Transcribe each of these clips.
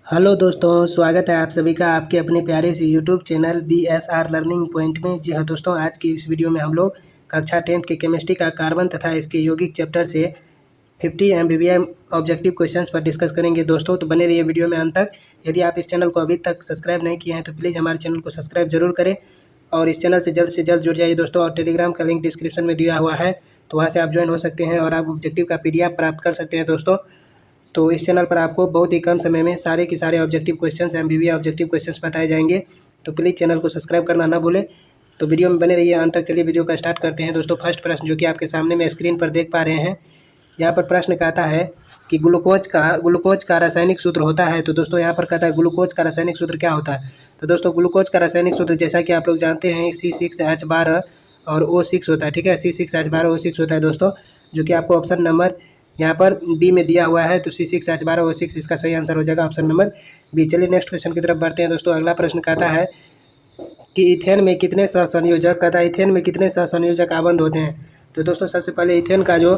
Hello दोस्तों, स्वागत है आप सभी का आपके अपने प्यारे से YouTube channel BSR learning point में। जी हाँ दोस्तों, आज की इस वीडियो में हम लोग कक्षा 10th के केमिस्ट्री का कार्बन तथा इसके यौगिक चैप्टर से 50 MBBM ऑब्जेक्टिव क्वेश्चंस पर डिस्कस करेंगे दोस्तों। तो बने रहिए वीडियो में अंत तक। यदि आप इस चैनल को अभी तक सब्सक्राइब नहीं किए हैं तो प्लीज़ हमारे चैनल को सब्सक्राइब जरूर करें और इस चैनल से जल्द जुड़ जाइए दोस्तों। और टेलीग्राम का लिंक डिस्क्रिप्शन में दिया हुआ है, तो वहाँ से आप ज्वाइन हो सकते हैं और आप ऑब्जेक्टिव का PDF प्राप्त कर सकते हैं दोस्तों। तो इस चैनल पर आपको बहुत ही कम समय में सारे के सारे objective questions MBBM objective questions बताए जाएंगे। तो प्लीज़ चैनल को सब्सक्राइब करना ना भूलें। तो वीडियो में बने रहिए अंत तक। चलिए वीडियो का स्टार्ट करते हैं दोस्तों। फर्स्ट प्रश्न जो कि आपके सामने में स्क्रीन पर देख पा रहे हैं, यहाँ पर प्रश्न कहता है कि ग्लूकोज का रासायनिक सूत्र होता है। तो दोस्तों यहाँ पर कहता है ग्लूकोज का रासायनिक सूत्र क्या होता है। तो दोस्तों ग्लूकोज का रासायनिक सूत्र जैसा कि आप लोग जानते हैं C6H12 और O6 होता है। ठीक है, C6H12 O6 होता है दोस्तों, जो कि आपको ऑप्शन नंबर यहाँ पर बी में दिया हुआ है। तो C6H12 O6 इसका सही आंसर हो जाएगा ऑप्शन नंबर बी। चलिए नेक्स्ट क्वेश्चन की तरफ बढ़ते हैं दोस्तों। अगला प्रश्न कहता है कि इथेन में कितने सहसंयोजक आबंध होते हैं। तो दोस्तों सबसे पहले इथेन का जो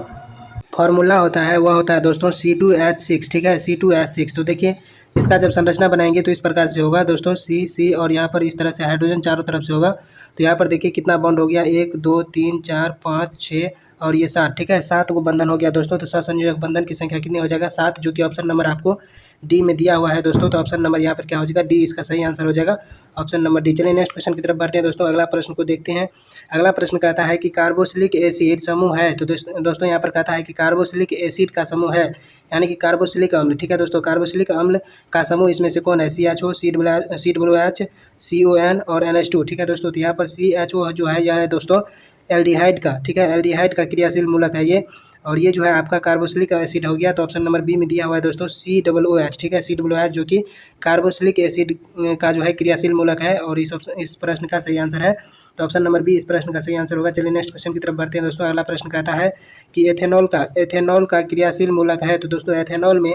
फार्मूला होता है वह होता है दोस्तों C2H6। ठीक है, C2H6। तो देखिए इसका जब संरचना बनाएंगे तो इस प्रकार से होगा दोस्तों, C और यहाँ पर इस तरह से हाइड्रोजन चारों तरफ से होगा। तो यहाँ पर देखिए कितना बॉन्ड हो गया, 1 2 3 4 5 6 और ये 7। ठीक है, 7 को बंधन हो गया दोस्तों। तो सहसंयोजक बंधन की संख्या कितनी हो जाएगा, 7, जो कि ऑप्शन नंबर आपको डी में दिया हुआ है दोस्तों। तो ऑप्शन नंबर यहाँ पर क्या हो जाएगा, डी इसका सही आंसर हो जाएगा ऑप्शन नंबर डी। चलिए नेक्स्ट क्वेश्चन की तरफ बढ़ते हैं दोस्तों। अगला प्रश्न को देखते हैं। अगला प्रश्न कहता है कि कार्बोक्सिलिक एसिड समूह है। तो दोस्तों यहाँ पर कहता है कि कार्बोक्सिलिक एसिड का समूह है, यानी कि कार्बोक्सिलिक अम्ल। ठीक है दोस्तों, कार्बोक्सिलिक अम्ल का समूह इसमें से कौन है, CHO, COOH, CON और NH2। ठीक है दोस्तों, तो यहाँ पर CHO जो है यह है दोस्तों एल्डिहाइड का। ठीक है, एल्डिहाइड का क्रियाशील मूलक है ये, और ये जो है आपका कार्बोक्सिलिक एसिड हो गया। तो ऑप्शन नंबर बी में दिया हुआ है दोस्तों COOH। ठीक है, COOH जो कि कार्बोक्सिलिक एसिड का जो है क्रियाशील मूलक है, और इस प्रश्न का सही आंसर है। तो ऑप्शन नंबर बी इस प्रश्न का सही आंसर होगा। चलिए नेक्स्ट क्वेश्चन की तरफ बढ़ते हैं दोस्तों। अगला प्रश्न कहता है कि एथेनॉल का क्रियाशील मूलक है। तो दोस्तों एथेनॉल में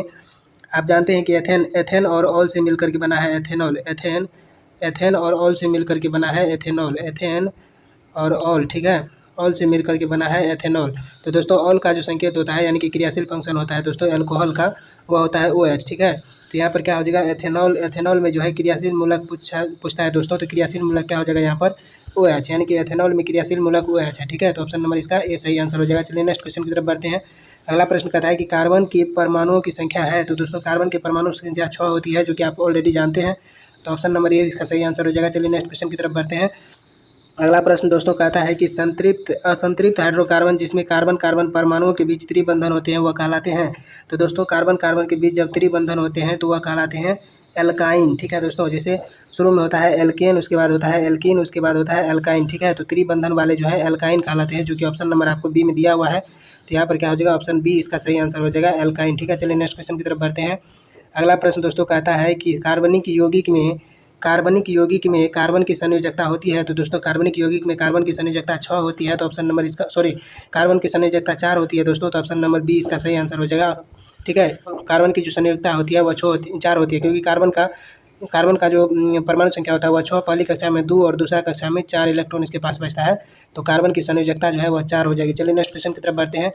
आप जानते हैं कि एथेन और ऑल से मिलकर के बना है एथेनॉल। एथेन और ऑल से मिलकर के बना है एथेनॉल। एथेन और ऑल, ठीक है, ऑल से मिलकर के बना है एथेनॉल। तो दोस्तों ऑल का जो संकेत होता है, यानी कि क्रियाशील फंक्शन होता है दोस्तों अल्कोहल का, वह होता है OH। ठीक है, तो यहाँ पर क्या हो जाएगा, एथेनॉल में जो है क्रियाशील मूलक पूछता है दोस्तों। तो क्रियाशील मूलक क्या हो जाएगा यहाँ पर, OH, यानी कि एथेनॉल में क्रियाशील मूलक OH है। ठीक है, तो ऑप्शन नंबर इसका ए सही आंसर हो जाएगा। चलिए नेक्स्ट क्वेश्चन की तरफ बढ़ते हैं। अगला प्रश्न कहता है कि कार्बन की परमाणुओं की संख्या है। तो दोस्तों कार्बन के परमाणु की संख्या 6 होती है, जो कि आप ऑलरेडी जानते हैं। तो ऑप्शन नंबर ए इसका सही आंसर हो जाएगा। चलिए नेक्स्ट क्वेश्चन की तरफ बढ़ते हैं। अगला प्रश्न दोस्तों कहता है कि असंतृप्त हाइड्रोकार्बन जिसमें कार्बन कार्बन परमाणुओं के बीच त्रिबंधन होते हैं वह कहलाते हैं। तो दोस्तों कार्बन कार्बन के बीच जब त्रिबंधन होते हैं तो वह कहलाते हैं एल्काइन। ठीक है दोस्तों, जैसे शुरू में होता है एल्केन, उसके बाद होता है एल्कीन, उसके बाद होता है एल्काइन। ठीक है, तो त्रिबंधन वाले जो है एल्काइन कहलाते हैं, जो कि ऑप्शन नंबर आपको बी में दिया हुआ है। तो यहाँ पर क्या हो जाएगा, ऑप्शन बी इसका सही आंसर हो जाएगा एल्काइन। ठीक है, चलिए नेक्स्ट क्वेश्चन की तरफ बढ़ते हैं। अगला प्रश्न दोस्तों कहता है कि कार्बनिक यौगिक में कार्बन की संयोजकता होती है। तो दोस्तों कार्बनिक यौगिक में कार्बन की संयोजकता 6 होती है। तो ऑप्शन नंबर कार्बन की संयोजकता 4 होती है दोस्तों। तो ऑप्शन नंबर बी इसका सही आंसर हो जाएगा। ठीक है, कार्बन की जो संयोजकता होती है वह 4 होती है, क्योंकि कार्बन का जो परमाणु संख्या होता है वह 6, पहली कक्षा में 2 और दूसरा कक्षा में 4 इलेक्ट्रॉन इसके पास बचता है। तो कार्बन की संयोजकता जो है वह 4 हो जाएगी। चलिए नेक्स्ट क्वेश्चन की तरफ बढ़ते हैं।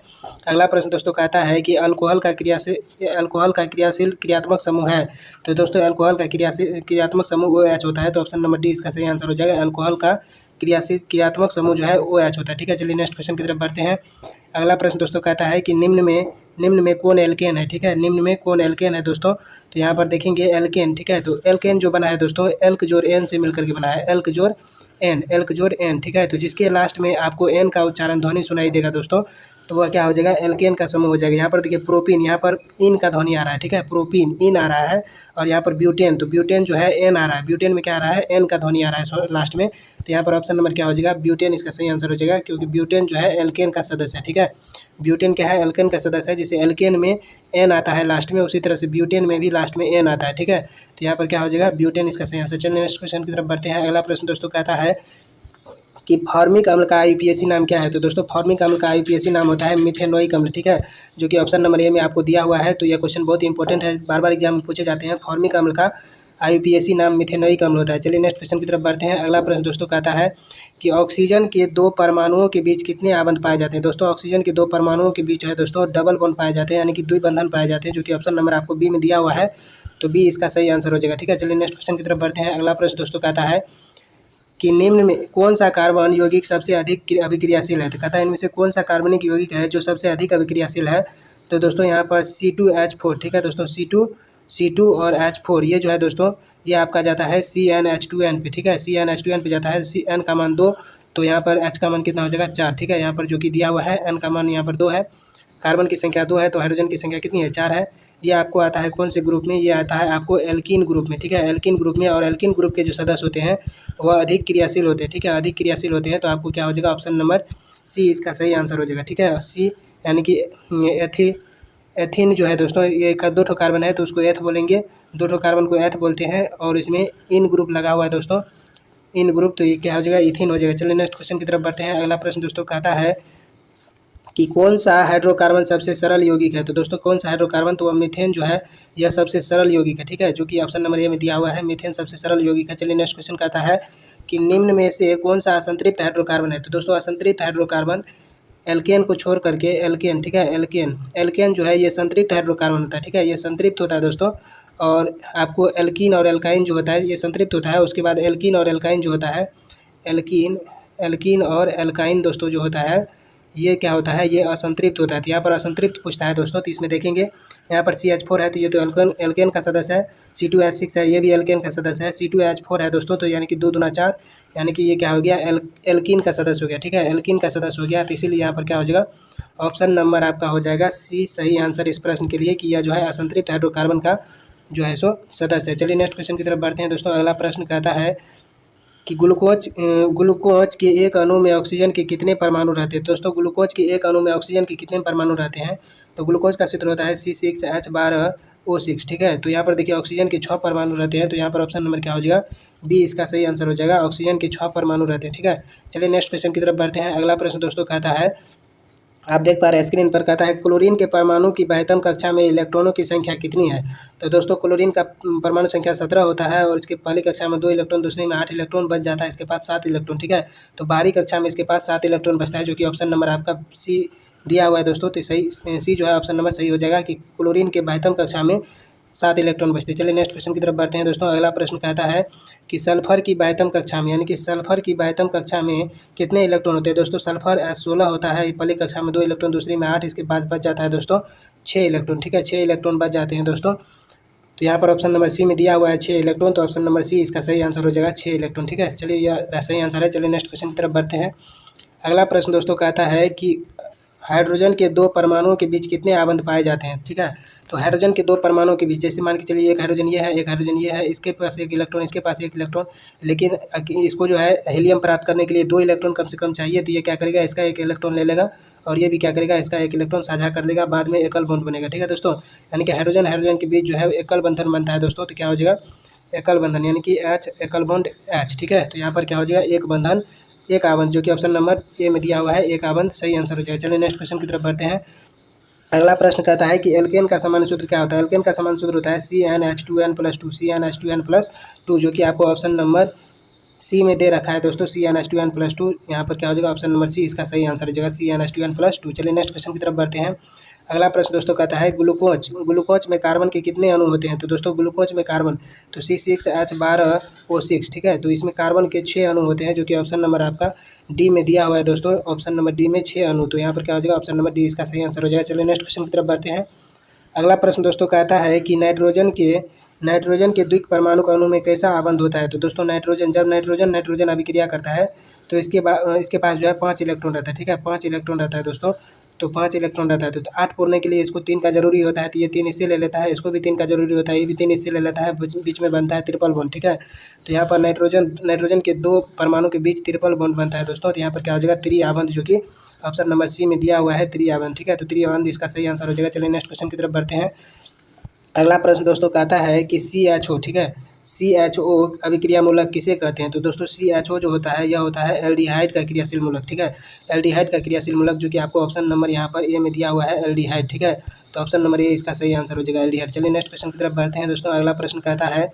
अगला प्रश्न दोस्तों कहता है कि अल्कोहल का क्रियाशील क्रियात्मक समूह है। तो दोस्तों अल्कोहल का क्रियात्मक समूह OH होता है। तो ऑप्शन नंबर डी इसका सही आंसर हो जाएगा। अल्कोहल का क्रियात्मक समूह जो है OH होता है। ठीक है, चलिए नेक्स्ट क्वेश्चन की तरफ बढ़ते हैं। अगला प्रश्न दोस्तों कहता है कि निम्न में कौन एल्केन है। ठीक है, निम्न में कौन एल्केन है दोस्तों। तो यहाँ पर देखेंगे एल्केन। ठीक है, तो एल्केन जो बना है दोस्तों एल्क जोड़ एन से मिलकर के बना है, एल्क जोड़ एन। ठीक है, तो जिसके लास्ट में आपको एन का उच्चारण ध्वनि सुनाई देगा दोस्तों, तो वह क्या हो जाएगा, एल्केन का समूह हो जाएगा। यहाँ पर देखिए प्रोपीन, यहाँ पर इन का ध्वनि आ रहा है। ठीक है, प्रोपीन इन आ रहा है, और यहाँ पर ब्यूटेन, तो ब्यूटेन जो है एन आ रहा है, ब्यूटेन में क्या आ रहा है, एन का ध्वनि आ रहा है लास्ट में। तो यहाँ पर ऑप्शन नंबर क्या हो जाएगा, ब्यूटेन इसका सही आंसर हो जाएगा, क्योंकि ब्यूटेन जो है एल्केन का सदस्य है। ठीक है, ब्यूटेन क्या है, एल्केन का सदस्य है। जैसे एल्केन में एन आता है लास्ट में, उसी तरह से ब्यूटेन में भी लास्ट में एन आता है। ठीक है, तो यहाँ पर क्या हो जाएगा, ब्यूटेन इसका सही आंसर। चलिए नेक्स्ट क्वेश्चन की तरफ बढ़ते हैं। अगला प्रश्न दोस्तों कहता है कि फॉर्मिक अम्ल का IUPAC नाम क्या है। तो दोस्तों फॉर्मिक अम्ल का IUPAC नाम होता है मिथेनोइक अम्ल। ठीक है, जो कि ऑप्शन नंबर ए में आपको दिया हुआ है। तो यह क्वेश्चन बहुत इंपॉर्टेंट है, बार बार एग्जाम में पूछे जाते हैं। फॉर्मिक अम्ल का IUPAC नाम मिथेनोइक अम्ल होता है। चलिए नेक्स्ट क्वेश्चन की तरफ बढ़ते हैं। अगला प्रश्न दोस्तों कहता है कि ऑक्सीजन के 2 परमाणुओं के बीच कितने आबंध पाए जाते हैं। दोस्तों ऑक्सीजन के 2 परमाणुओं के बीच जो है दोस्तों डबल बॉन्ड पाए जाते हैं, यानी कि द्विबंधन पाए जाते हैं, जो कि ऑप्शन नंबर आपको बी में दिया हुआ है। तो बी इसका सही आंसर हो जाएगा। ठीक है, चलिए नेक्स्ट क्वेश्चन की तरफ बढ़ते हैं। अगला प्रश्न दोस्तों कहता है कि निम्न में कौन सा कार्बन यौगिक सबसे अधिक अभिक्रियाशील है। तो कहता है इनमें से कौन सा कार्बनिक यौगिक है जो सबसे अधिक अभिक्रियाशील है। तो दोस्तों यहाँ पर C2H4, ठीक है दोस्तों, C2 और H4 ये जो है दोस्तों ये आपका जाता है CnH2n पे। ठीक है, CnH2n पे जाता है। N का मान 2, तो यहाँ पर H का मान कितना हो जाएगा 4। ठीक है, यहाँ पर जो कि दिया हुआ है N का मान यहाँ पर 2 है, कार्बन की संख्या 2 है, तो हाइड्रोजन की संख्या कितनी है 4 है। ये आपको आता है कौन से ग्रुप में, ये आता है आपको एल्कीन ग्रुप में। ठीक है, एल्कीन ग्रुप में, और एल्कीन ग्रुप के जो सदस्य होते हैं वह अधिक क्रियाशील होते हैं। ठीक है, अधिक क्रियाशील होते हैं, तो आपको क्या हो जाएगा ऑप्शन नंबर सी इसका सही आंसर हो जाएगा। ठीक है, सी यानी कि एथीन जो है दोस्तों ये एक 2 कार्बन है तो उसको एथ बोलेंगे, 2 कार्बन को एथ बोलते हैं, और इसमें इन ग्रुप लगा हुआ है दोस्तों, इन ग्रुप, तो ये क्या हो जाएगा इथीन हो जाएगा। चलिए नेक्स्ट क्वेश्चन की तरफ बढ़ते हैं। अगला प्रश्न दोस्तों कहता है कि कौन सा हाइड्रोकार्बन सबसे सरल यौगिक है। तो दोस्तों कौन सा हाइड्रोकार्बन, तो मीथेन जो है यह सबसे सरल यौगिक है। ठीक है, जो कि ऑप्शन नंबर ए में दिया हुआ है, मीथेन सबसे सरल यौगिक है। चलिए नेक्स्ट क्वेश्चन कहता है कि निम्न में से कौन सा असंतृप्त हाइड्रोकार्बन है। तो दोस्तों असंतृप्त हाइड्रोकार्बन एल्केन को छोड़ करके, एल्केन, ठीक है, एल्केन जो है ये संतृप्त हाइड्रोकार्बन होता है। ठीक है, ये संतृप्त होता है दोस्तों, और आपको एल्कीन और एल्काइन जो होता है ये संतृप्त होता है। उसके बाद एल्कीन और एल्काइन जो होता है, एल्कीन और एल्काइन दोस्तों जो होता है ये क्या होता है, ये असंतृप्त होता है। तो यहाँ पर असंतृप्त पूछता है दोस्तों, तो इसमें देखेंगे यहाँ पर CH4 है, तो ये तो एल्केन का सदस्य है। C2H6 है, ये भी एल्केन का सदस्य है। C2H4 है दोस्तों, तो यानी कि 2 दूना 4, यानी कि ये क्या हो गया एल्कीन का सदस्य हो गया। ठीक है, एल्कीन का सदस्य हो गया, तो इसीलिए यहाँ पर क्या हो जाएगा ऑप्शन नंबर आपका हो जाएगा सी सही आंसर इस प्रश्न के लिए, कि यह जो है असंतृप्त हाइड्रोकार्बन का जो है सो सदस्य है। चलिए नेक्स्ट क्वेश्चन की तरफ बढ़ते हैं दोस्तों। अगला प्रश्न कहता है कि ग्लूकोज के एक अणु में ऑक्सीजन के कितने परमाणु रहते हैं। दोस्तों ग्लूकोज के एक अणु में ऑक्सीजन के कितने परमाणु रहते हैं। तो ग्लूकोज का सूत्र होता है C6H12O6। ठीक है, तो यहाँ पर देखिए ऑक्सीजन के 6 परमाणु रहते हैं, तो यहाँ पर ऑप्शन नंबर क्या हो जाएगा बी इसका सही आंसर हो जाएगा, ऑक्सीजन के 6 परमाणु रहते हैं। ठीक है, चलिए नेक्स्ट क्वेश्चन की तरफ बढ़ते हैं। अगला प्रश्न दोस्तों कहता है, आप देख पा रहे हैं स्क्रीन पर, कहता है क्लोरीन के परमाणु की बाह्यतम कक्षा में इलेक्ट्रॉनों की संख्या कितनी है। तो दोस्तों क्लोरीन का परमाणु संख्या 17 होता है, और इसके पहली कक्षा में 2 इलेक्ट्रॉन, दूसरी में 8 इलेक्ट्रॉन बच जाता है, इसके पास 7 इलेक्ट्रॉन। ठीक है, तो बाहरी कक्षा में इसके पास 7 इलेक्ट्रॉन बचता है, जो कि ऑप्शन नंबर आपका सी दिया हुआ है दोस्तों। तो सही सी जो है ऑप्शन नंबर सही हो जाएगा कि क्लोरीन के बाह्यतम कक्षा में 7 इलेक्ट्रॉन बचते हैं। चलिए नेक्स्ट क्वेश्चन की तरफ बढ़ते हैं दोस्तों। अगला प्रश्न कहता है कि सल्फर की बाह्यतम कक्षा में, यानी कि सल्फर की बाह्यतम कक्षा में कितने इलेक्ट्रॉन होते हैं। दोस्तों सल्फर S16 होता है, पहली कक्षा में 2 इलेक्ट्रॉन, दूसरी में 8, इसके पास बच जाता है दोस्तों 6 इलेक्ट्रॉन। ठीक है, 6 इलेक्ट्रॉन बच जाते हैं दोस्तों। तो यहाँ पर ऑप्शन नंबर सी में दिया हुआ है 6 इलेक्ट्रॉन, तो ऑप्शन नंबर सी इसका सही आंसर हो जाएगा 6 इलेक्ट्रॉन। ठीक है, चलिए यह सही आंसर है। चलिए नेक्स्ट क्वेश्चन की तरफ बढ़ते हैं। अगला प्रश्न दोस्तों कहता है कि हाइड्रोजन के 2 परमाणुओं के बीच कितने आबंध पाए जाते हैं। ठीक है, तो हाइड्रोजन के 2 परमाणुओं के बीच, जैसे मान के चलिए एक हाइड्रोजन ये है, एक हाइड्रोजन ये है, इसके पास 1 इलेक्ट्रॉन, इसके पास 1 इलेक्ट्रॉन, लेकिन इसको जो है हीलियम प्राप्त करने के लिए 2 इलेक्ट्रॉन कम से कम चाहिए। तो ये क्या करेगा, इसका 1 इलेक्ट्रॉन ले लेगा, और ये भी क्या करेगा, इसका 1 इलेक्ट्रॉन साझा कर लेगा, बाद में एकल बॉन्ड बनेगा। ठीक है दोस्तों, यानी कि हाइड्रोजन के बीच जो है एकल बंधन बनता है दोस्तों। तो क्या हो जाएगा एकल बंधन, यानी कि H एकल बॉन्ड H। ठीक है, तो यहाँ पर क्या हो जाएगा एक बंधन एक आबंध, जो कि ऑप्शन नंबर ए में दिया हुआ है, एक आबंध सही आंसर हो जाएगा। चलिए नेक्स्ट क्वेश्चन की तरफ बढ़ते हैं। अगला प्रश्न कहता है कि एल्केन का सामान्य सूत्र क्या होता है। एल्केन का सामान्य सूत्र होता है CnH2n+2, CnH2n+2, जो कि आपको ऑप्शन नंबर सी में दे रखा है दोस्तों, CnH2n+2। यहाँ पर क्या हो जाएगा ऑप्शन नंबर सी इसका सही आंसर हो जाएगा, CnH2n+2। चलिए नेक्स्ट क्वेश्चन की तरफ बढ़ते हैं। अगला प्रश्न दोस्तों कहता है ग्लूकोज में कार्बन के कितने अणु होते हैं। तो दोस्तों ग्लूकोज में कार्बन तो C6H12O6। ठीक है, तो इसमें कार्बन के 6 अणु होते हैं, जो कि ऑप्शन नंबर आपका डी में दिया हुआ है दोस्तों, ऑप्शन नंबर डी में 6 अणु। तो यहाँ पर क्या हो जाएगा ऑप्शन नंबर डी इसका सही आंसर हो जाएगा। चलिए नेक्स्ट क्वेश्चन की तरफ बढ़ते हैं। अगला प्रश्न दोस्तों कहता है कि नाइट्रोजन के द्विक परमाणु अणु में कैसा आबंध होता है। तो दोस्तों जब नाइट्रोजन अभिक्रिया करता है तो इसके पास जो है 5 इलेक्ट्रॉन रहता है। ठीक है, 5 इलेक्ट्रॉन रहता है दोस्तों, तो 5 इलेक्ट्रॉन रहता है, तो 8 पूरने के लिए इसको 3 का जरूरी होता है, तो ये 3 इससे ले लेता है, इसको भी 3 का जरूरी होता है, ये भी 3 इससे ले लेता है, बीच में बनता है ट्रिपल बॉन्ड। ठीक है, तो यहाँ पर नाइट्रोजन के 2 परमाणु के बीच ट्रिपल बॉन्ड बनता है दोस्तों। तो यहाँ पर क्या हो जाएगा त्रिआबंध, जो कि ऑप्शन नंबर सी में दिया हुआ है त्रिआबंध। ठीक है, तो त्रिआबंध इसका सही आंसर हो जाएगा। चलिए नेक्स्ट क्वेश्चन की तरफ बढ़ते हैं। अगला प्रश्न दोस्तों कहता है कि CHO, ठीक है, CHO अभिक्रिया मूलक किसे कहते हैं। तो दोस्तों CHO जो होता है यह होता है एल्डिहाइड का क्रियाशील मूलक। ठीक है, एल्डिहाइड का क्रियाशील मूलक, जो कि आपको ऑप्शन नंबर यहाँ पर ए में दिया हुआ है एल्डिहाइड। ठीक है, तो ऑप्शन नंबर ए इसका सही आंसर हो जाएगा एल्डिहाइड। चलिए नेक्स्ट क्वेश्चन की तरफ बढ़ते हैं दोस्तों। अगला प्रश्न कहता है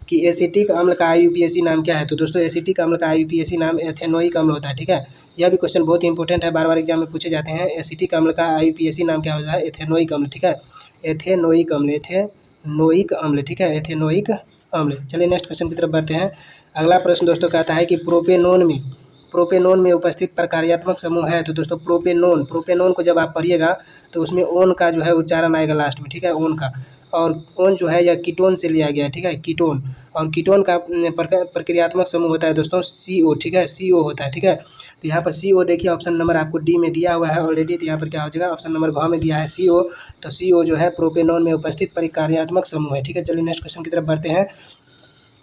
कि एसिटिक अम्ल का IUPAC नाम क्या है। तो दोस्तों एसिटिक अम्ल का IUPAC नाम एथेनोइक अम्ल होता है। ठीक है, यह भी क्वेश्चन बहुत ही इंपॉर्टेंट है, बार बार एग्जाम में पूछे जाते हैं। एसिटिक अम्ल का IUPAC नाम क्या होता है, एथेनोइक अम्ल। ठीक है, एथेनोइक अम्ल, एथेनोइक अम्ल, ठीक है, एथेनोइक अम्ल। चलिए नेक्स्ट क्वेश्चन की तरफ बढ़ते हैं। अगला प्रश्न दोस्तों कहता है कि प्रोपेनोन में उपस्थित प्रकार्यात्मक समूह है। तो दोस्तों प्रोपेनोन को जब आप पढ़िएगा तो उसमें ओन का जो है उच्चारण आएगा लास्ट में, ठीक है, ओन का। और ओन जो है यह कीटोन से लिया गया है, ठीक है, कीटोन। और कीटोन का प्रक्रियात्मक समूह होता है दोस्तों CO, ठीक है, CO होता है, ठीक है। तो यहाँ पर CO देखिए ऑप्शन नंबर आपको डी में दिया हुआ है ऑलरेडी। तो यहाँ पर क्या हो जाएगा, ऑप्शन नंबर घ में दिया है CO। तो CO जो है प्रोपेनोन में उपस्थित प्रक्रियात्मक समूह है, ठीक है। चलिए नेक्स्ट क्वेश्चन की तरफ बढ़ते हैं।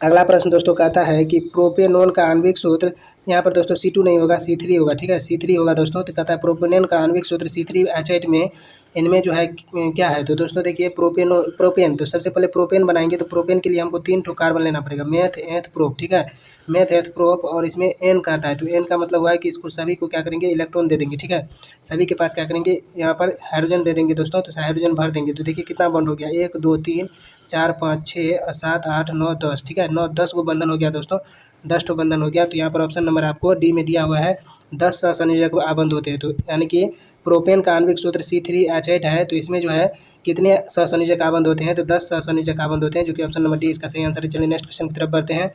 अगला प्रश्न दोस्तों कहता है कि प्रोपेनोन का आणविक सूत्र, यहाँ पर दोस्तों C2 नहीं होगा, C3 होगा, ठीक है, C3 होगा दोस्तों। तो कहता है प्रोपेनोन का आणविक सूत्र C3H8 में इनमें जो है क्या है। तो दोस्तों देखिए प्रोपेन, तो सबसे पहले प्रोपेन बनाएंगे तो प्रोपेन के लिए हमको 3 ठो कार्बन लेना पड़ेगा, मेथ एथ प्रोप, ठीक है, मेथ एथ प्रोप। और इसमें एन का आता है, तो एन का मतलब हुआ है कि इसको सभी को क्या करेंगे, इलेक्ट्रॉन दे देंगे, ठीक है, सभी के पास क्या करेंगे, यहाँ पर हाइड्रोजन दे देंगे दोस्तों। तो हाइड्रोजन भर देंगे। तो देखिए कितना बॉन्ड हो गया, 1 2 3 4 5 6 7 8 9 10, ठीक है, 9 10 को बंधन हो गया दोस्तों, 10 ठो बंधन हो गया। तो यहाँ पर ऑप्शन नंबर आपको डी में दिया हुआ है, 10 सहसंयोजक आबंध होते हैं। तो यानी कि प्रोपेन का आणविक सूत्र C3H8 है। तो इसमें जो है कितने सहसंयोजक आबंध होते हैं, तो 10 सहसंयोजक आबंध होते हैं, जो कि ऑप्शन नंबर डी इसका सही आंसर है। चलिए नेक्स्ट क्वेश्चन की तरफ बढ़ते हैं।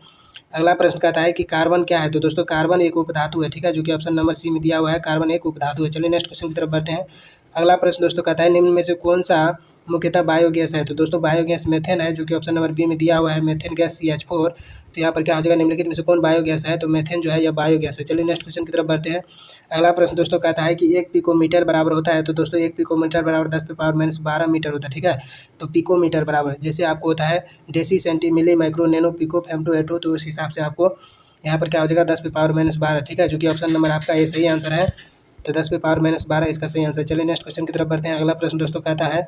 अगला प्रश्न कहता है कि कार्बन क्या है। तो दोस्तों कार्बन एक उपधातु है, ठीक है, जो कि ऑप्शन नंबर सी में दिया हुआ है, कार्बन एक उपधातु है। चलिए नेक्स्ट क्वेश्चन की तरफ बढ़ते हैं। अगला प्रश्न दोस्तों कहता है निम्न में से कौन सा मुख्यतः बायोगैस है। तो दोस्तों बायोगैस मेथेन है, जो कि ऑप्शन नंबर बी में दिया हुआ है, मेथेन गैस CH4। तो यहाँ पर क्या हो जाएगा, निम्नलिखित में से कौन बायोगैस है। तो मेथेन जो है यह बायोगैस है। चलिए नेक्स्ट क्वेश्चन की तरफ बढ़ते हैं। अगला प्रश्न दोस्तों कहता है कि 1 पिकोमीटर बराबर होता है। तो दोस्तों 1 पिकोमीटर बराबर 10⁻⁻12 मीटर होता है, ठीक है। तो पिकोमीटर बराबर जैसे आपको होता है deci centi milli micro nano pico femto atto, तो उस हिसाब से आपको यहाँ पर क्या हो जाएगा 10⁻12, ठीक है, जो कि ऑप्शन नंबर आपका ये सही आंसर है। तो 10⁻12 इसका सही आंसर। चलिए नेक्स्ट क्वेश्चन की तरफ बढ़ते हैं। अगला प्रश्न दोस्तों कहता है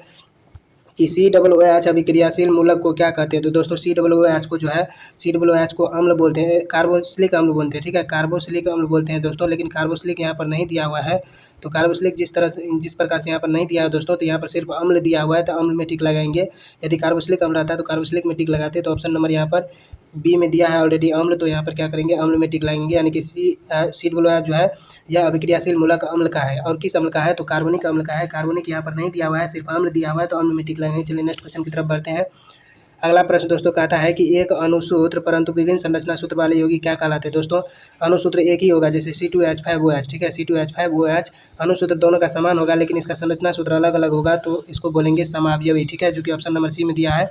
कि COOH अभिक्रियाशील मूलक को क्या कहते हैं। तो दोस्तों COOH को जो है COOH को अम्ल बोलते हैं, कार्बोक्सिलिक अम्ल बोलते हैं, ठीक है, कार्बोक्सिलिक अम्ल बोलते हैं दोस्तों। लेकिन कार्बोक्सिलिक यहाँ पर नहीं दिया हुआ है। तो कार्बोक्सिलिक जिस प्रकार से यहाँ पर नहीं दिया है दोस्तों, तो यहाँ पर सिर्फ अम्ल दिया हुआ है, तो अम्ल में टिक लगाएंगे। यदि कार्बोक्सिलिक अम्ल रहता है तो कार्बोक्सिलिक में टिक लगाते, तो ऑप्शन नंबर यहाँ पर बी में दिया है ऑलरेडी अम्ल। तो यहाँ पर क्या करेंगे, अम्ल में टिक लगाएंगे, यानी कि COOH जो है यह अभिक्रियाशील मूलक अम्ल का है। और किस अम्ल का है, तो कार्बनिक अम्ल का है। कार्बनिक यहाँ पर नहीं दिया हुआ है, सिर्फ अम्ल दिया हुआ है, तो अम्ल में टिक लगाएंगे। चलिए नेक्स्ट क्वेश्चन की तरफ बढ़ते हैं। अगला प्रश्न दोस्तों कहता है कि एक अणुसूत्र परंतु विभिन्न संरचना सूत्र वाले यौगिक क्या कहलाते हैं। दोस्तों अणुसूत्र एक ही होगा, जैसे C2H5OH, ठीक है, C2H5OH अणुसूत्र दोनों का समान होगा, लेकिन इसका संरचना सूत्र अलग अलग होगा, तो इसको बोलेंगे समावयवी, ठीक है, जो कि ऑप्शन नंबर सी में दिया है।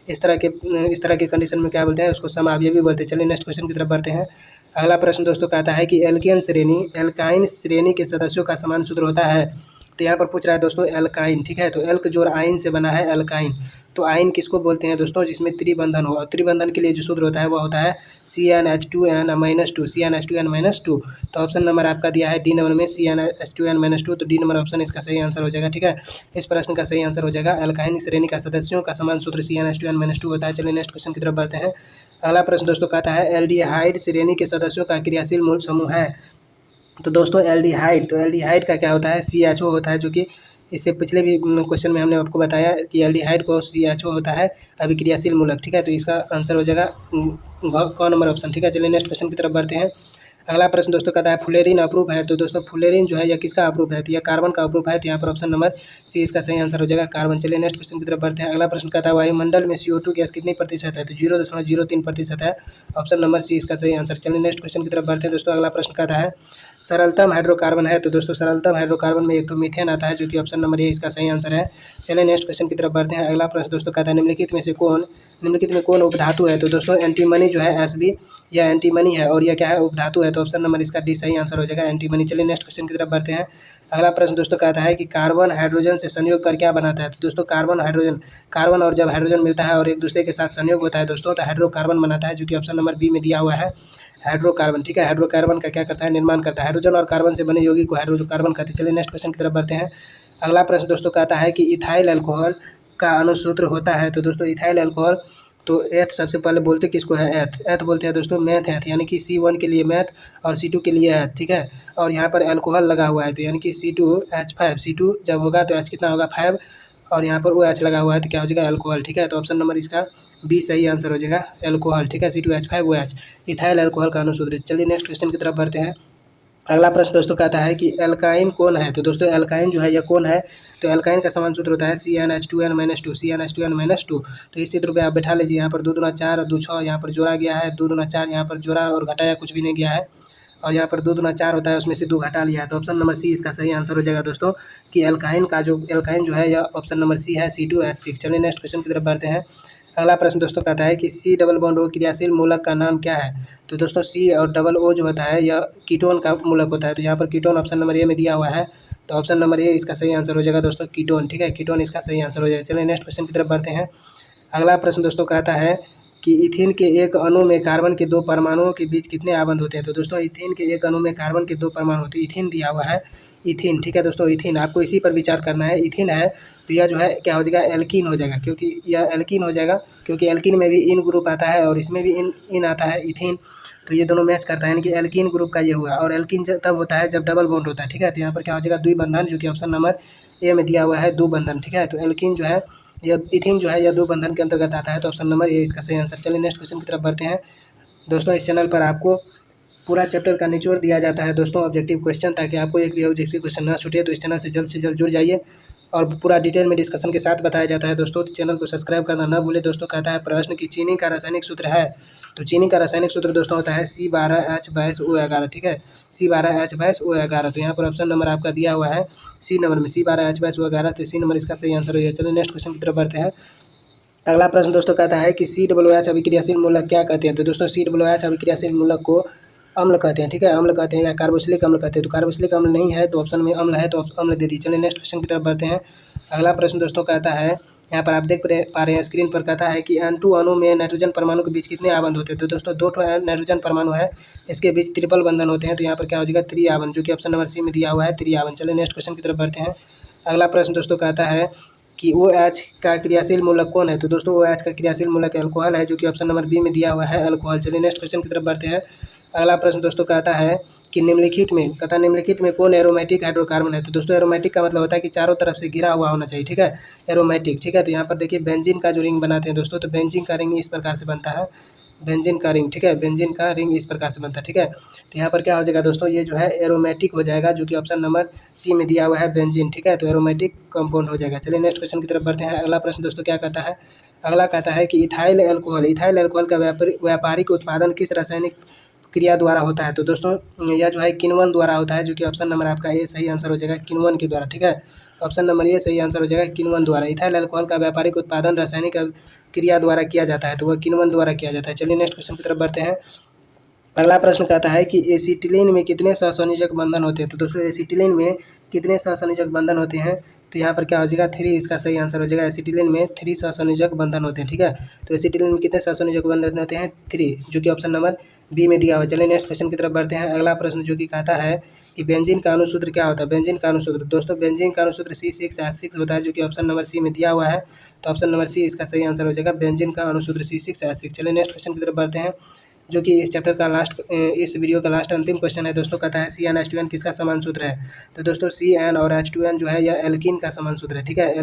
इस तरह के कंडीशन में क्या बोलते हैं, उसको समावयवी बोलते हैं। चलिए नेक्स्ट क्वेश्चन की तरफ बढ़ते हैं। अगला प्रश्न दोस्तों कहता है कि एल्काइन श्रेणी के सदस्यों का समान सूत्र होता है। तो यहाँ पर पूछ रहा है दोस्तों एल्काइन, ठीक है, तो एल्क जोड़ आइन से बना है एल्काइन। तो आइन किसको बोलते हैं दोस्तों, जिसमें त्रिबंधन हो। और त्रिबंधन के लिए जो सूत्र होता है वह होता है CnH2n-2, CnH2n-2। तो ऑप्शन नंबर आपका दिया है डी नंबर में CnH2n-2, तो डी नंबर ऑप्शन इसका सही आंसर हो जाएगा, ठीक है। इस प्रश्न का सही आंसर हो जाएगा एल्काइन श्रेणी का सदस्यों का समान सूत्र CnH2n-2 होता है। चलिए नेक्स्ट क्वेश्चन की तरफ बढ़ते हैं। अगला प्रश्न दोस्तों कहता है एल्डिहाइड श्रेणी के सदस्यों का क्रियाशील मूल समूह है। तो दोस्तों एल्डिहाइड का क्या होता है, CHO होता है, जो कि इससे पिछले भी क्वेश्चन में हमने आपको बताया कि एल्डिहाइड को CHO होता है अभिक्रियाशील मूलक, ठीक है। तो इसका आंसर हो जाएगा क नंबर ऑप्शन, ठीक है। चलिए नेक्स्ट क्वेश्चन की तरफ बढ़ते हैं। अगला प्रश्न दोस्तों कहता है फुलेरिन अप्रूव है। तो दोस्तों फुलेरिन जो है यह किसका अप्रूव है, तो यह कार्बन का अप्रूव है। तो यहाँ पर ऑप्शन नंबर सी इसका सही आंसर हो जाएगा, कार्बन। चलिए नेक्स्ट क्वेश्चन की तरफ बढ़ते हैं। अगला प्रश्न कहता है वायुमंडल में CO2 गैस कितनी प्रतिशत है। तो 0.03% है, ऑप्शन नंबर सी इसका सही आंसर। चलिए नेक्स्ट क्वेश्चन की तरफ बढ़ते हैं दोस्तों। अगला प्रश्न कहता है सरलतम हाइड्रोकार्बन है। तो दोस्तों सरलतम हाइड्रोकार्बन में एक तो मीथेन आता है, जो कि ऑप्शन नंबर ए इसका सही आंसर है। चलिए नेक्स्ट क्वेश्चन की तरफ बढ़ते हैं। अगला प्रश्न दोस्तों कहता है निम्नलिखित में कौन उपधातु है। तो दोस्तों एंटीमनी जो है Sb यह एंटीमनी है, और यह क्या है, उपधातु है। तो ऑप्शन नंबर इसका डी सही आंसर हो जाएगा, एंटीमनी। चलिए नेक्स्ट क्वेश्चन की तरफ बढ़ते हैं। अगला प्रश्न दोस्तों कहता है कि कार्बन हाइड्रोजन से संयोग कर क्या बनाता है। तो दोस्तों कार्बन और जब हाइड्रोजन मिलता है और एक दूसरे के साथ संयोग होता है दोस्तों, तो हाइड्रोकार्बन बनाता है, जो कि ऑप्शन नंबर बी में दिया हुआ है, हाइड्रोकार्बन, ठीक है। हाइड्रोकार्बन का क्या करता है, निर्माण करता है। हाइड्रोजन और कार्बन से बने यौगिक को हाइड्रोकार्बन कहते हैं। चलिए नेक्स्ट क्वेश्चन की तरफ बढ़ते हैं। अगला प्रश्न दोस्तों कहता है कि इथाइल अल्कोहल का अणुसूत्र होता है। तो दोस्तों इथाइल अल्कोहल तो एथ सबसे पहले बोलते किसको है, एथ बोलते हैं दोस्तों, मैथ एथ, यानी कि C1 के लिए मैथ और C2 के लिए एथ, ठीक है। और यहाँ पर अल्कोहल लगा हुआ है, तो यानी कि C2H5, C2 जब होगा तो H कितना होगा 5, और यहाँ पर OH लगा हुआ है, तो क्या हो जाएगा अल्कोहल, ठीक है। तो ऑप्शन नंबर इसका बी सही आंसर हो जाएगा, अल्कोहल, ठीक है, C2H5OH इथाइल अल्कोहल का अणुसूत्र। चलिए नेक्स्ट क्वेश्चन की तरफ बढ़ते हैं। अगला प्रश्न दोस्तों कहता है कि एल्काइन कौन है। तो दोस्तों एल्काइन जो है यह कौन है। तो एल्काइन का समान सूत्र होता है CnH2n-2 CnH2n-2। तो इस सूत्र पे आप बैठा लीजिए। यहाँ पर 2 दूना 4 और 2 6 यहाँ पर जोड़ा गया है, 2 दूना 4 यहाँ पर जोड़ा और घटाया कुछ भी नहीं गया है, और यहाँ पर 2 दूना 4 होता है, उसमें से 2 घटा लिया है। तो ऑप्शन नंबर सी इसका सही आंसर हो जाएगा दोस्तों, कि एल्काइन जो है यह ऑप्शन नंबर सी है, C2H6। चलिए नेक्स्ट क्वेश्चन की तरफ बढ़ते हैं। अगला प्रश्न दोस्तों कहता है कि सी डबल बॉन्ड ओ क्रियाशील मूलक का नाम क्या है। तो दोस्तों सी और डबल ओ जो होता है यह कीटोन का मूलक होता है। तो यहाँ पर कीटोन ऑप्शन नंबर ए में दिया हुआ है। तो ऑप्शन नंबर ए इसका सही आंसर हो जाएगा दोस्तों, कीटोन। ठीक है, कीटोन इसका सही आंसर हो जाएगा। चलिए नेक्स्ट क्वेश्चन की तरफ बढ़ते हैं। अगला प्रश्न दोस्तों कहता है कि इथीन के एक अणु में कार्बन के 2 परमाणुओं के बीच कितने आबंध होते हैं। तो दोस्तों इथीन के एक अणु में कार्बन के 2 परमाणु होते हैं। इथीन दिया हुआ है, इथीन। ठीक है दोस्तों, इथीन आपको इसी पर विचार करना है। इथीन है तो यह जो है क्या हो जाएगा, एल्कीन हो जाएगा, क्योंकि यह एल्कीन हो जाएगा, क्योंकि एल्कीन में भी इन ग्रुप आता है और इसमें भी इन आता है, इथीन। तो ये दोनों मैच करता है, यानी कि एल्कीन ग्रुप का ये हुआ। और एल्कीन तब होता है जब डबल बॉन्ड होता है। ठीक है, तो यहाँ पर क्या हो जाएगा, द्विबंधन, जो कि ऑप्शन नंबर ए में दिया हुआ है, दो बंधन। ठीक है, तो एल्कीन जो है यह इथीन जो है यह दो बंधन के अंतर्गत आता है। तो ऑप्शन नंबर ए इसका सही आंसर। चलिए नेक्स्ट क्वेश्चन की तरफ बढ़ते हैं। दोस्तों इस चैनल पर आपको पूरा चैप्टर का निचोड़ दिया जाता है दोस्तों, ऑब्जेक्टिव क्वेश्चन, ताकि आपको एक भी ऑब्जेक्टिव क्वेश्चन ना छूटे। तो इस चैनल से जल्द जुड़ जाइए, और पूरा डिटेल में डिस्कशन के साथ बताया जाता है दोस्तों। तो चैनल को सब्सक्राइब करना ना भूले दोस्तों। कहता है प्रश्न कि चीनी का रासायनिक सूत्र है। तो चीनी का रासायनिक सूत्र दोस्तों होता है C12H22O11। ठीक है, C12H22O11। तो यहाँ पर ऑप्शन नंबर आपका दिया हुआ है सी नंबर में, C12H22O11। तो सी नंबर इसका सही आंसर हो जाए। चलिए नेक्स्ट क्वेश्चन की तरफ बढ़ते हैं। अगला प्रश्न दोस्तों कहता है कि COOH अभिक्रियाशील मूलक क्या कहते हैं। तो दोस्तों COOH अभिक्रियाशील मूलक को अम्ल कहते हैं। ठीक है, अम्ल कहते हैं या कार्बोक्सिलिक अम्ल कहते हैं। तो कार्बोक्सिलिक अम्ल नहीं है, तो ऑप्शन में अम्ल है, तो अम्ल दे दीजिए। चलिए नेक्स्ट क्वेश्चन की तरफ बढ़ते हैं। अगला प्रश्न दोस्तों कहता है, यहाँ पर आप देख पा रहे हैं स्क्रीन पर, कहता है कि N2 अणु में नाइट्रोजन परमाणु के बीच कितने आबंध होते हैं। तो दोस्तों 2 नाइट्रोजन परमाणु है, इसके बीच ट्रिपल बंधन होते हैं। तो यहाँ पर क्या हो जाएगा, त्रिआबंध, जो कि ऑप्शन नंबर सी में दिया हुआ है, त्रिआबंध। चलिए नेक्स्ट क्वेश्चन की तरफ बढ़ते हैं। अगला प्रश्न दोस्तों कहता है कि OH का क्रियाशील मूलक कौन है। तो दोस्तों OH का क्रियाशील मूलक अल्कोहल है, जो कि ऑप्शन नंबर बी में दिया हुआ है, अल्कोहल। चलिए नेक्स्ट क्वेश्चन की तरफ बढ़ते हैं। अगला प्रश्न दोस्तों कहता है कि निम्नलिखित में कौन एरोमेटिक हाइड्रोकार्बन है। तो दोस्तों एरोमेटिक का मतलब होता है कि चारों तरफ से घिरा हुआ होना चाहिए। ठीक है, एरोमेटिक। ठीक है, तो यहाँ पर देखिए बेंजीन का जो रिंग बनाते हैं दोस्तों, तो बेंजीन का रिंग इस प्रकार से बनता है, बेंजीन का रिंग। ठीक है, बेंजीन का रिंग इस प्रकार से बनता है। ठीक है, तो यहाँ पर क्या हो जाएगा दोस्तों, ये जो है एरोमेटिक हो जाएगा, जो कि ऑप्शन नंबर सी में दिया हुआ है, बेंजीन। ठीक है, तो एरोमेटिक कंपाउंड हो जाएगा। चलिए नेक्स्ट क्वेश्चन की तरफ बढ़ते हैं। अगला प्रश्न दोस्तों क्या कहता है, अगला कहता है कि इथाइल अल्कोहल का व्यापारिक उत्पादन किस रासायनिक क्रिया द्वारा होता है। तो दोस्तों यह जो है किण्वन द्वारा होता है, जो कि ऑप्शन नंबर आपका ए सही आंसर हो जाएगा, किण्वन के द्वारा। ठीक है, ऑप्शन नंबर ए सही आंसर हो जाएगा, किण्वन द्वारा। इथाइल अल्कोहल का व्यापारिक उत्पादन रासायनिक क्रिया द्वारा किया जाता है, तो वह किण्वन द्वारा किया जाता है। चलिए नेक्स्ट क्वेश्चन की तरफ बढ़ते हैं। अगला प्रश्न कहता है कि एसिटिलीन में कितने सहसंयोजक बंधन होते हैं। तो दोस्तों एसिटिलीन में कितने सहसंयोजक बंधन होते हैं। तो यहाँ पर क्या हो जाएगा, 3 इसका सही आंसर हो जाएगा। एसिटिलीन में 3 सहसंयोजक बंधन होते हैं। ठीक है, तो एसिटिलीन में कितने सहसंयोजक बंधन होते हैं, 3, जो कि ऑप्शन नंबर बी में दिया हुआ है। चलिए नेक्स्ट क्वेश्चन की तरफ बढ़ते हैं। अगला प्रश्न जो कि कहता है कि बेंजीन का अनुसूत्र क्या होता है। बेंजीन का अनुसूत्र दोस्तों, बेंजीन का अनुसूत्र C6H6 होता है, जो कि ऑप्शन नंबर सी में दिया हुआ है। तो ऑप्शन नंबर सी इसका सही आंसर हो जाएगा, बेंजीन का अनुसूत्र C6H6। चलिए नेक्स्ट क्वेश्चन की तरफ बढ़ते हैं, जो कि इस चैप्टर का लास्ट, इस वीडियो का लास्ट अंतिम क्वेश्चन है दोस्तों। कहता है CnH2n किसका समान सूत्र है। तो दोस्तों Cn और H2n जो है यह एल्कीन का समान सूत्र है। ठीक है,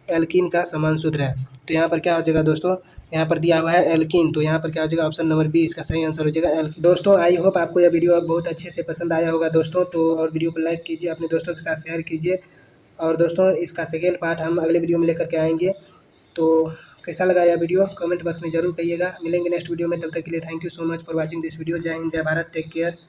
एल्कीन का समान सूत्र है। तो यहाँ पर क्या हो जाएगा दोस्तों, यहाँ पर दिया हुआ है एल्कीन, तो यहाँ पर क्या हो जाएगा, ऑप्शन नंबर बी इसका सही आंसर हो जाएगा, एल्कीन। दोस्तों आई होप आपको यह वीडियो बहुत अच्छे से पसंद आया होगा दोस्तों। तो और वीडियो को लाइक कीजिए, अपने दोस्तों के साथ शेयर कीजिए, और दोस्तों इसका सेकेंड पार्ट हम अगले वीडियो में लेकर के आएंगे। तो कैसा लगा यह वीडियो कमेंट बॉक्स में जरूर कहिएगा। मिलेंगे नेक्स्ट वीडियो में, तब तक के लिए thank you so much for watching this video. जय हिंद, जय भारत, टेक केयर।